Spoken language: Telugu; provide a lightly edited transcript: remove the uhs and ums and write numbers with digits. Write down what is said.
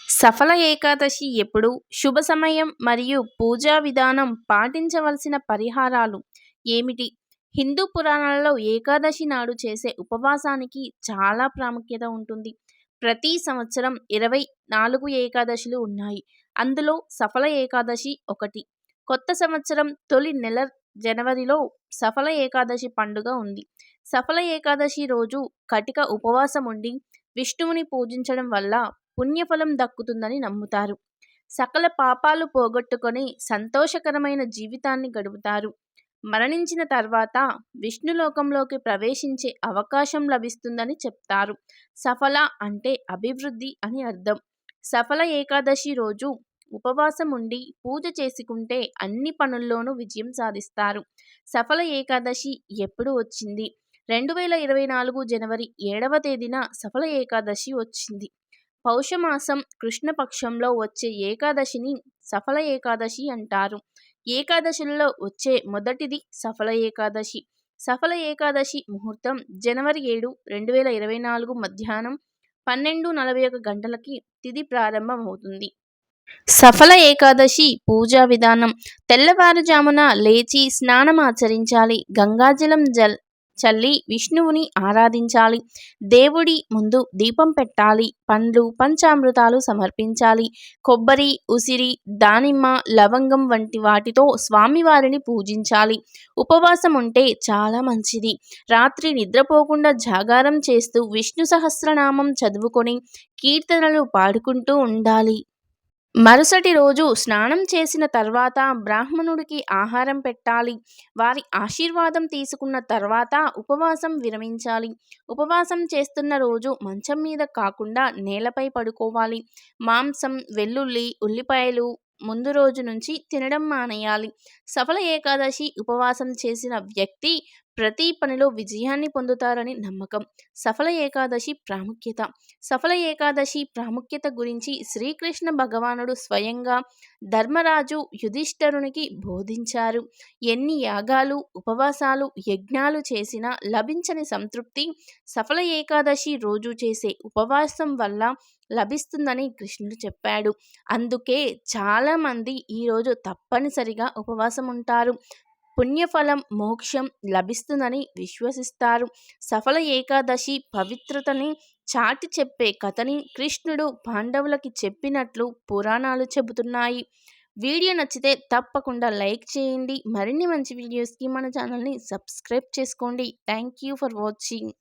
సఫల ఏకాదశి ఎప్పుడు? శుభ సమయం మరియు పూజా విధానం, పాటించవలసిన పరిహారాలు ఏమిటి? హిందూ పురాణాలలో ఏకాదశి నాడు చేసే ఉపవాసానికి చాలా ప్రాముఖ్యత ఉంటుంది. ప్రతి సంవత్సరం 24 ఏకాదశులు ఉన్నాయి. అందులో సఫల ఏకాదశి ఒకటి. కొత్త సంవత్సరం తొలి నెల జనవరిలో సఫల ఏకాదశి పండుగ ఉంది. సఫల ఏకాదశి రోజు కటిక ఉపవాసం ఉండి విష్ణువుని పూజించడం వల్ల పుణ్యఫలం దక్కుతుందని నమ్ముతారు. సకల పాపాలు పోగొట్టుకొని సంతోషకరమైన జీవితాన్ని గడుపుతారు. మరణించిన తర్వాత విష్ణులోకంలోకి ప్రవేశించే అవకాశం లభిస్తుందని చెప్తారు. సఫల అంటే అభివృద్ధి అని అర్థం. సఫల ఏకాదశి రోజు ఉపవాసం ఉండి పూజ చేసుకుంటే అన్ని పనుల్లోనూ విజయం సాధిస్తారు. సఫల ఏకాదశి ఎప్పుడు వచ్చింది? 2024 జనవరి 7వ తేదీన సఫల ఏకాదశి వచ్చింది. పౌషమాసం కృష్ణపక్షంలో వచ్చే ఏకాదశిని సఫల ఏకాదశి అంటారు. ఏకాదశులలో వచ్చే మొదటిది సఫల ఏకాదశి. సఫల ఏకాదశి ముహూర్తం జనవరి 7, 2024 మధ్యాహ్నం 12:41 గంటలకి తిథి ప్రారంభమవుతుంది. సఫల ఏకాదశి పూజా విధానం: తెల్లవారుజామున లేచి స్నానమాచరించాలి. గంగాజలం చల్లి విష్ణువుని ఆరాధించాలి. దేవుడి ముందు దీపం పెట్టాలి. పండ్లు, పంచామృతాలు సమర్పించాలి. కొబ్బరి, ఉసిరి, దానిమ్మ, లవంగం వంటి వాటితో స్వామివారిని పూజించాలి. ఉపవాసం ఉంటే చాలా మంచిది. రాత్రి నిద్రపోకుండా జాగారం చేస్తూ విష్ణు సహస్రనామం చదువుకొని కీర్తనలు పాడుకుంటూ ఉండాలి. మరుసటి రోజు స్నానం చేసిన తర్వాత బ్రాహ్మణుడికి ఆహారం పెట్టాలి. వారి ఆశీర్వాదం తీసుకున్న తర్వాత ఉపవాసం విరమించాలి. ఉపవాసం చేస్తున్న రోజు మంచం మీద కాకుండా నేలపై పడుకోవాలి. మాంసం, వెల్లుల్లి, ఉల్లిపాయలు ముందు రోజు నుంచి తినడం మానేయాలి. సఫల ఏకాదశి ఉపవాసం చేసిన వ్యక్తి ప్రతి పనిలో విజయాన్ని పొందుతారని నమ్మకం. సఫల ఏకాదశి ప్రాముఖ్యత: సఫల ఏకాదశి ప్రాముఖ్యత గురించి శ్రీకృష్ణ భగవానుడు స్వయంగా ధర్మరాజు యుధిష్ఠిరునికి బోధించారు. ఎన్ని యాగాలు, ఉపవాసాలు, యజ్ఞాలు చేసినా లభించని సంతృప్తి సఫల ఏకాదశి రోజు చేసే ఉపవాసం వల్ల లభిస్తుందని కృష్ణుడు చెప్పాడు. అందుకే చాలామంది ఈరోజు తప్పనిసరిగా ఉపవాసం ఉంటారు. పుణ్యఫలం, మోక్షం లభిస్తుందని విశ్వసిస్తారు. సఫల ఏకాదశి పవిత్రతని చాటి చెప్పే కథని కృష్ణుడు పాండవులకి చెప్పినట్లు పురాణాలు చెబుతున్నాయి. వీడియో నచ్చితే తప్పకుండా లైక్ చేయండి. మరిన్ని మంచి వీడియోస్కి మన ఛానల్ని సబ్స్క్రైబ్ చేసుకోండి. Thank you for watching.